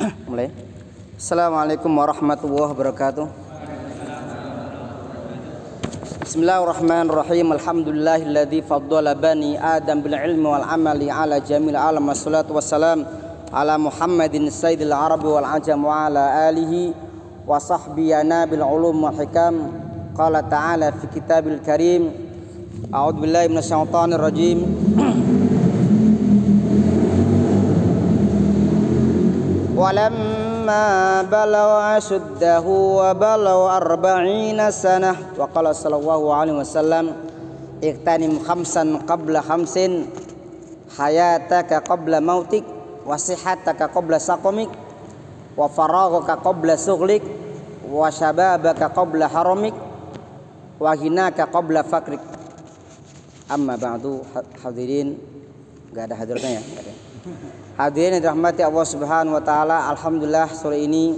Mulai. Assalamualaikum warahmatullahi wabarakatuh. Bismillahirrahmanirrahim. Alhamdulillahilladzi faddala bani Adam bil ilmi wal amali ala jamil alam. Wassalatu wassalam ala Muhammadin sayyidil arabi wal ajam wa ala alihi wa sahbihi nabil ulum wal hikam. Qala ta'ala fi kitabil karim. A'udzu billahi minasyaitonir rajim. Walamma balagha ashuddahu wa balagha 40 sanah wa qala sallallahu alaihi wasallam iqtanim khamsan qabla khamsin hayataka qabla mautik wa sihataka qabla saqamik wa faraghaka qabla sughlik wa shababaka qabla haramik wa ghinaka qabla fakrik. Amma ba'du, hadirin, enggak ada hadirnya ya? Enggak ada. Hadirin yang dirahmati Allah Subhanahu wa taala, alhamdulillah sore ini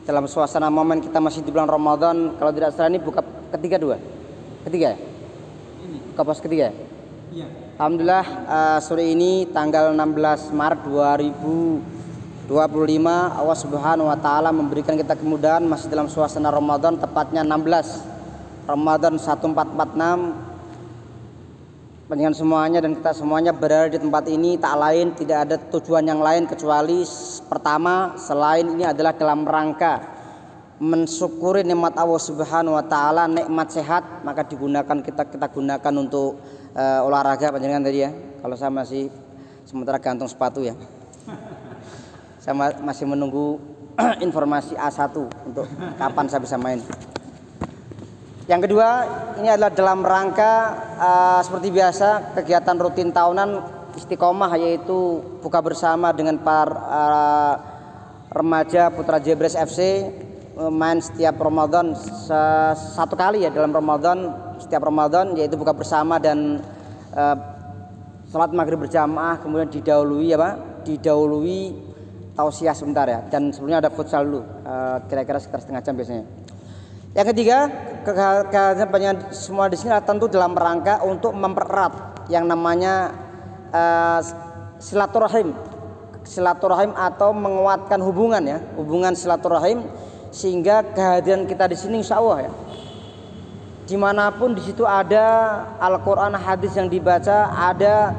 dalam suasana momen kita masih di bulan Ramadan. Kalau tidak salah ini buka ketiga ya? Ini. Buka pos ketiga ya? Iya. Alhamdulillah sore ini tanggal 16 Maret 2025 Allah Subhanahu wa taala memberikan kita kemudahan masih dalam suasana Ramadan, tepatnya 16 Ramadan 1446. Dengan semuanya dan kita semuanya berada di tempat ini tak lain, tidak ada tujuan yang lain kecuali pertama selain ini adalah dalam rangka mensyukuri nikmat Allah Subhanahu wa taala, nikmat sehat, maka kita gunakan untuk olahraga panjenengan tadi ya. Kalau saya masih sementara gantung sepatu ya. Saya masih menunggu informasi A1 untuk kapan saya bisa main. Yang kedua, ini adalah dalam rangka seperti biasa kegiatan rutin tahunan Istiqomah, yaitu buka bersama dengan para remaja Putra Jebres FC, main setiap Ramadan satu kali ya dalam Ramadan, setiap Ramadan, yaitu buka bersama dan salat maghrib berjamaah, kemudian didahului tausiah sebentar ya, dan sebelumnya ada futsal dulu kira-kira sekitar setengah jam biasanya. Yang ketiga, kehadiran semua di sini tentu dalam rangka untuk mempererat yang namanya silaturahim atau menguatkan hubungan silaturahim, sehingga kehadiran kita di sini insya Allah ya, dimanapun di situ ada Al-Quran, hadis yang dibaca, ada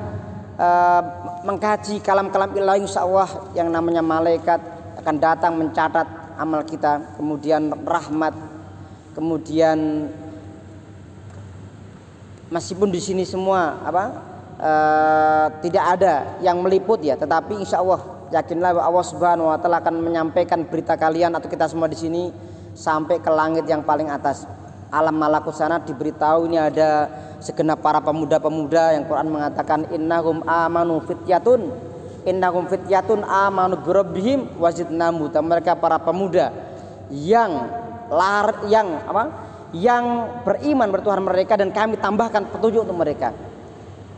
mengkaji kalam-kalam ilahi, insya Allah yang namanya malaikat akan datang mencatat amal kita, kemudian rahmat. Kemudian meskipun di sini semua tidak ada yang meliput ya, tetapi insya Allah yakinlah Allah Subhanahu wa taala akan menyampaikan berita kalian atau kita semua di sini sampai ke langit yang paling atas. Alam malakut sana diberitahu ini ada segenap para pemuda-pemuda yang Quran mengatakan innahum fityatun amanu birabbihim wazidnahum huda. Mereka para pemuda yang beriman bertuhan mereka dan kami tambahkan petunjuk untuk mereka.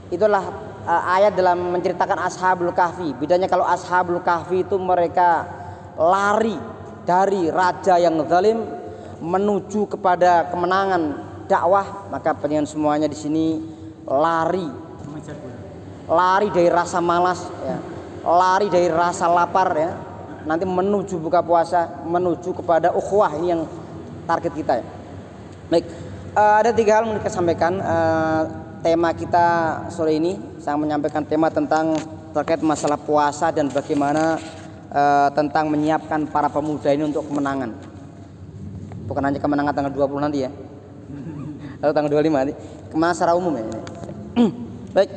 Itulah ayat dalam menceritakan Ashabul Kahfi. Bedanya kalau Ashabul Kahfi itu mereka lari dari raja yang zalim menuju kepada kemenangan dakwah, maka pengen semuanya di sini lari dari rasa malas ya, lari dari rasa lapar ya, nanti menuju buka puasa, menuju kepada ukhuwah. Ini yang target kita ya. Baik, ada 3 hal yang kita sampaikan. Tema kita sore ini saya menyampaikan tema tentang terkait masalah puasa dan bagaimana tentang menyiapkan para pemuda ini untuk kemenangan. Bukan hanya kemenangan tanggal 20 nanti ya, atau tanggal 25 nanti, kemenangan secara umum ya. Baik,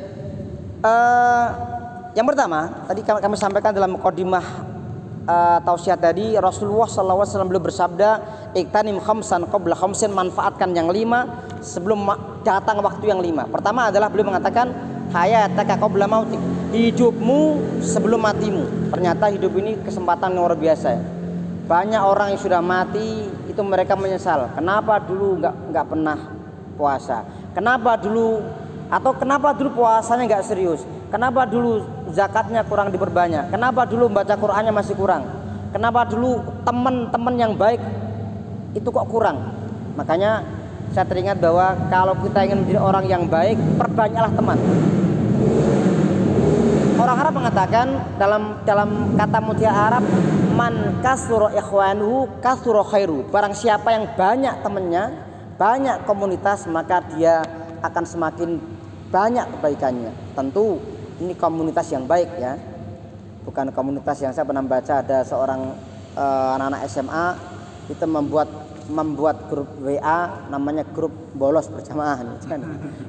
yang pertama tadi kami sampaikan dalam mukadimah tausiah tadi, Rasulullah SAW beliau bersabda iktanim khamsan qabla khamsin, manfaatkan yang 5 sebelum datang waktu yang 5. Pertama adalah beliau mengatakan hayataka qabla mautik, hidupmu sebelum matimu. Ternyata hidup ini kesempatan yang luar biasa ya. Banyak orang yang sudah mati itu mereka menyesal, kenapa dulu nggak pernah puasa, kenapa dulu puasanya nggak serius, kenapa dulu zakatnya kurang diperbanyak, kenapa dulu baca Qur'annya masih kurang, kenapa dulu teman-teman yang baik itu kok kurang. Makanya saya teringat bahwa kalau kita ingin menjadi orang yang baik, perbanyaklah teman. Orang Arab mengatakan dalam kata mutiara Arab, man kasura ikhwanuhu kasura khairu. Barang siapa yang banyak temannya, banyak komunitas, maka dia akan semakin banyak kebaikannya. Tentu ini komunitas yang baik ya, bukan komunitas yang saya pernah baca ada seorang anak-anak SMA itu membuat grup WA namanya grup bolos berjamaah.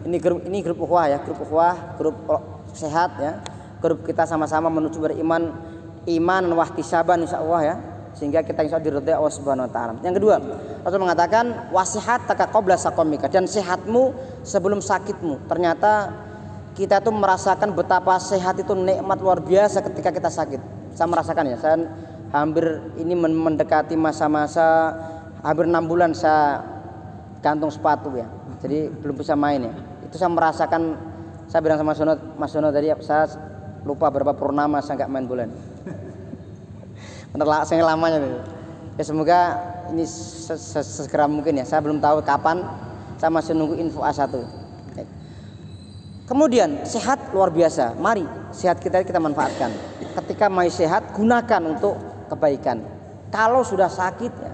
Ini grup ukhuwah ya, grup ukhuwah, grup sehat ya, grup kita sama-sama menuju beriman, iman wahtisaban insyaallah ya, sehingga kita insya Allah diridhai Allah Subhanahu wa taala. Yang kedua, Rasul mengatakan wasihataka qabla saqamika, dan sehatmu sebelum sakitmu. Ternyata kita tuh merasakan betapa sehat itu nikmat luar biasa ketika kita sakit. Saya merasakan ya, saya hampir ini mendekati masa-masa hampir 6 bulan saya gantung sepatu ya. Jadi belum bisa main ya. Itu saya merasakan, saya bilang sama Mas Sono tadi, saya lupa berapa purnama saya nggak main bulan. Bener saya lamanya nih. Ya semoga ini segera mungkin ya. Saya belum tahu kapan. Saya masih nunggu info A1. Kemudian sehat luar biasa. Mari sehat kita manfaatkan. Ketika masih sehat gunakan untuk kebaikan. Kalau sudah sakit ya,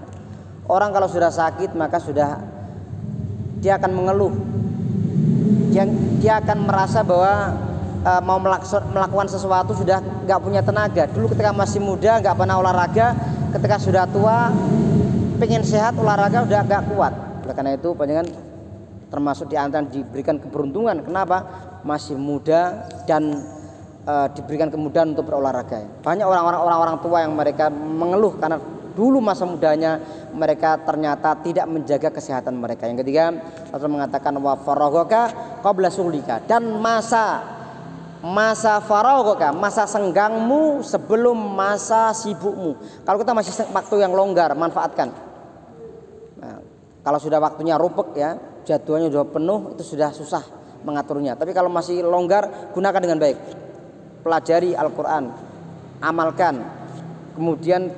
orang kalau sudah sakit maka sudah dia akan mengeluh. Dia akan merasa bahwa mau melakukan sesuatu sudah nggak punya tenaga. Dulu ketika masih muda nggak pernah olahraga, ketika sudah tua pengen sehat olahraga udah nggak kuat. Oleh karena itu panjangan termasuk di antara diberikan keberuntungan. Kenapa? Masih muda dan diberikan kemudahan untuk berolahraga. Banyak orang-orang tua yang mereka mengeluh karena dulu masa mudanya mereka ternyata tidak menjaga kesehatan mereka. Yang ketiga, Rasul mengatakan wa faraghaka qabla suhlika, dan masa faraghaka, masa senggangmu sebelum masa sibukmu. Kalau kita masih waktu yang longgar, manfaatkan. Nah, kalau sudah waktunya rupek ya, jadwalnya sudah penuh, itu sudah susah mengaturnya. Tapi kalau masih longgar, gunakan dengan baik. Pelajari Al-Quran, amalkan. Kemudian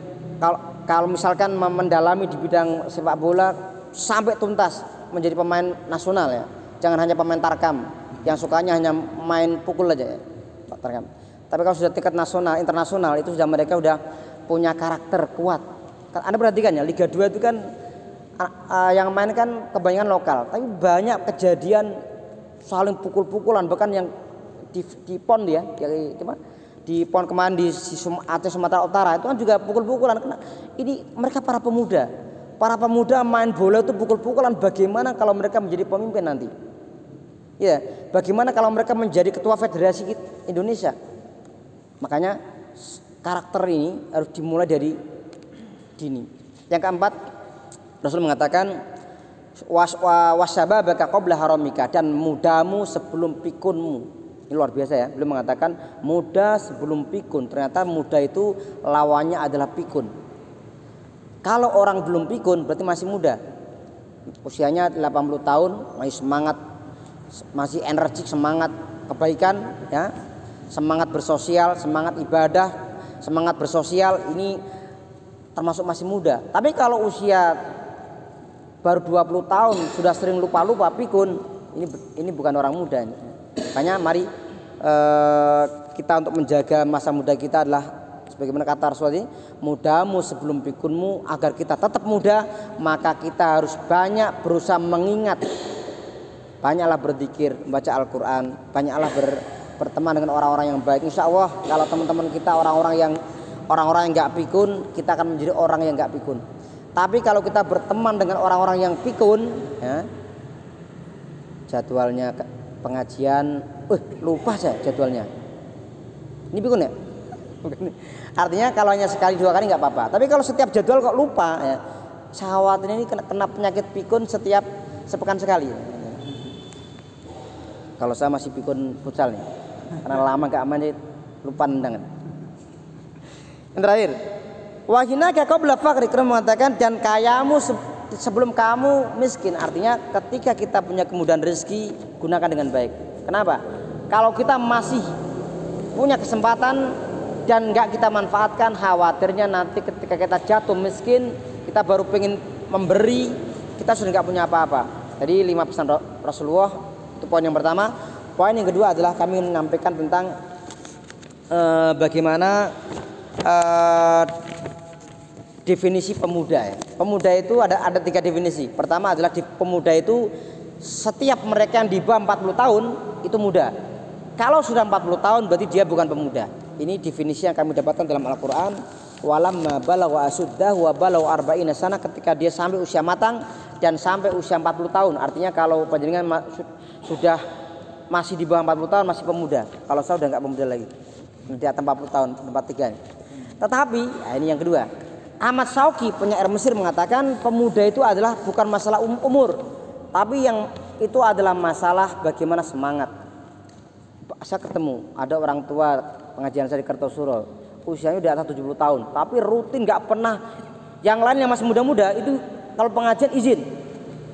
kalau misalkan mendalami di bidang sepak bola sampai tuntas menjadi pemain nasional ya. Jangan hanya pemain tarkam yang sukanya hanya main pukul aja ya, tarkam. Tapi kalau sudah tingkat nasional, internasional, itu sudah mereka sudah punya karakter kuat. Anda perhatikan ya, Liga 2 itu kan yang main kan kebanyakan lokal, tapi banyak kejadian saling pukul-pukulan, bahkan yang di PON dia, di PON kemarin di Aceh Sumatera Utara itu kan juga pukul-pukulan. Ini mereka para pemuda main bola itu pukul-pukulan. Bagaimana kalau mereka menjadi pemimpin nanti? Ya, bagaimana kalau mereka menjadi ketua federasi Indonesia? Makanya karakter ini harus dimulai dari dini. Yang keempat, Rasul mengatakan wasyababaka qabla haramika, dan mudamu sebelum pikunmu. Ini luar biasa ya. Beliau mengatakan muda sebelum pikun. Ternyata muda itu lawannya adalah pikun. Kalau orang belum pikun berarti masih muda. Usianya 80 tahun, masih semangat, masih energik, semangat kebaikan ya. Semangat bersosial, semangat ibadah, semangat bersosial, ini termasuk masih muda. Tapi kalau usia baru 20 tahun sudah sering lupa-lupa pikun, ini bukan orang muda ini. Makanya mari kita untuk menjaga masa muda kita adalah sebagaimana kata Rasulullah, mudamu sebelum pikunmu. Agar kita tetap muda, maka kita harus banyak berusaha mengingat, banyaklah berzikir, membaca Al-Quran, banyaklah berteman dengan orang-orang yang baik. Insya Allah kalau teman-teman kita orang-orang yang nggak pikun, kita akan menjadi orang yang nggak pikun. Tapi kalau kita berteman dengan orang-orang yang pikun ya, jadwalnya pengajian, lupa saya jadwalnya. Ini pikun ya? Artinya kalau hanya sekali 2 kali nggak apa-apa. Tapi kalau setiap jadwal kok lupa ya, saya khawatir ini kena penyakit pikun setiap sepekan sekali. Kalau saya masih pikun futsal nih, karena lama nggak main, lupa nendangan. Yang terakhir, wahinaka qabla faqri, mengatakan dan kayamu sebelum kamu miskin. Artinya ketika kita punya kemudahan rezeki, gunakan dengan baik. Kenapa? Kalau kita masih punya kesempatan dan nggak kita manfaatkan, khawatirnya nanti ketika kita jatuh miskin, kita baru pengen memberi, kita sudah nggak punya apa-apa. Jadi 5 pesan Rasulullah, itu poin yang pertama. Poin yang kedua adalah kami menyampaikan tentang bagaimana definisi pemuda ya. Pemuda itu ada 3 definisi. Pertama adalah pemuda itu setiap mereka yang di bawah 40 tahun itu muda. Kalau sudah 40 tahun berarti dia bukan pemuda. Ini definisi yang kami dapatkan dalam Al-Qur'an. Walamma balagha asuddahu wa balagha arba'ina sana, ketika dia sampai usia matang dan sampai usia 40 tahun. Artinya kalau panjenengan sudah masih di bawah 40 tahun masih pemuda. Kalau saya udah enggak pemuda lagi. Di atas 40 tahun, 43. Tetapi ini yang kedua. Ahmad Shauqi, penyair Mesir, mengatakan pemuda itu adalah bukan masalah umur, tapi yang itu adalah masalah bagaimana semangat. Saya ketemu ada orang tua pengajian saya di Kertosuro, usianya di atas 70 tahun, tapi rutin nggak pernah. Yang lain yang masih muda-muda itu kalau pengajian izin,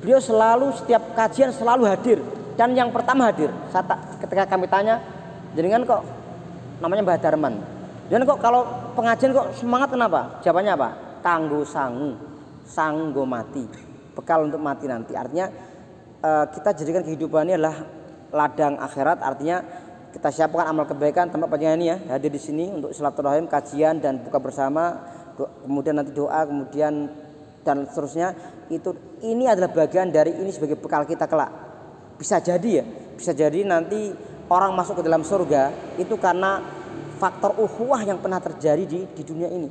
beliau selalu setiap kajian selalu hadir dan yang pertama hadir. Ketika kami tanya, jenengan kok namanya Mbah Darman, dan kok kalau pengajian kok semangat, kenapa? Jawabannya apa? Kanggo sanggo mati, bekal untuk mati nanti. Artinya kita jadikan kehidupan ini adalah ladang akhirat. Artinya kita siapkan amal kebaikan tempat panjenengan ini ya, hadir di sini untuk silaturahim, kajian dan buka bersama, kemudian nanti doa, kemudian dan seterusnya. Ini adalah bagian dari ini sebagai bekal kita kelak. Bisa jadi ya, bisa jadi nanti orang masuk ke dalam surga itu karena faktor ukhuwah yang pernah terjadi di dunia ini.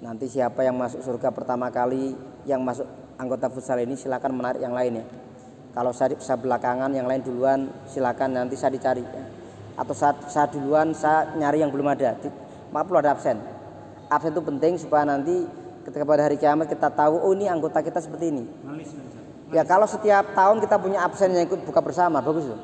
Nanti siapa yang masuk surga pertama kali, yang masuk anggota futsal ini silakan menarik yang lain ya. Kalau saya belakangan, yang lain duluan, silakan nanti saya dicari ya. Atau saya duluan, saya nyari yang belum ada. Maaf perlu ada absen. Absen itu penting supaya nanti ketika pada hari kiamat kita tahu, oh ini anggota kita seperti ini. Ya kalau setiap tahun kita punya absen yang ikut buka bersama, bagus loh.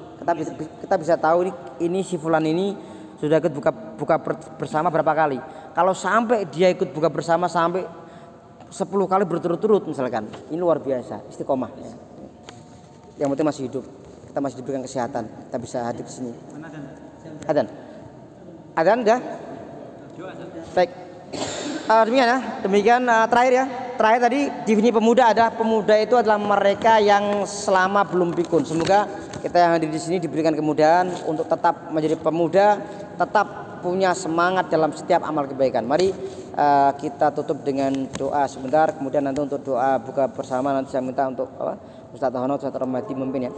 Kita bisa tahu ini si fulan ini sudah ikut buka bersama berapa kali. Kalau sampai dia ikut buka bersama sampai 10 kali berturut-turut misalkan, ini luar biasa, istiqomah. Yang penting masih hidup, kita masih diberikan kesehatan, kita bisa hadir di sini. Adzan dah. Baik. Demikian terakhir ya. Terakhir tadi definisi pemuda pemuda itu adalah mereka yang selama belum pikun. Semoga kita yang hadir di sini diberikan kemudahan untuk tetap menjadi pemuda, tetap punya semangat dalam setiap amal kebaikan. Mari kita tutup dengan doa sebentar, kemudian nanti untuk doa buka bersama nanti saya minta untuk Ustaz Hono, Ustaz Rahmati memimpin ya.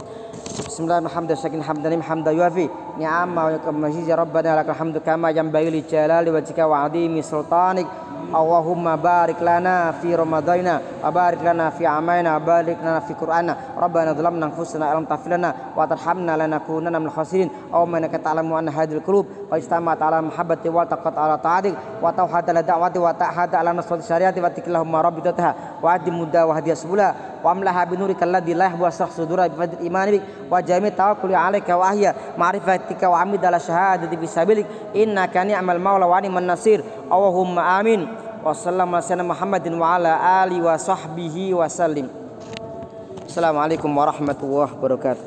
Bismillahirrahmanirrahim. Hamdan yuafi ni'ama wa yakammazi rabbana lakal hamdu kama yanbaghi li jalali wajhika wa 'azimi sultanik. Allahumma barik lana fi ramadana wa barik lana fi amalina wa barik lana fi qur'ana. Rabbana dhalamna anfusana alam taghfir lana wa tarhamna lanakunanna minal khasirin. Allahumma innaka ta'lamu anna hadhil qulub qad istama'at ala mahabbati wa taqat ala ta'atik wa tawhada la da'wati wa ta'hada ala nasrati syariati wa tikillahumma rabbitataha wa adim mudda wa hadiya subula wa amlaha binurika alladhi la yahwa sudura bi fadl imani bik wa jami' tawakkuli 'alaika wa ahya ma'rifatika wa amid ala syahadati fi sabilik innaka ni'mal maula wa ni'man nasir. Allahumma amin. Wassalamualaikum Muhammadin wa ala alihi wa sahbihi wa sallim. Assalamualaikum warahmatullahi wabarakatuh.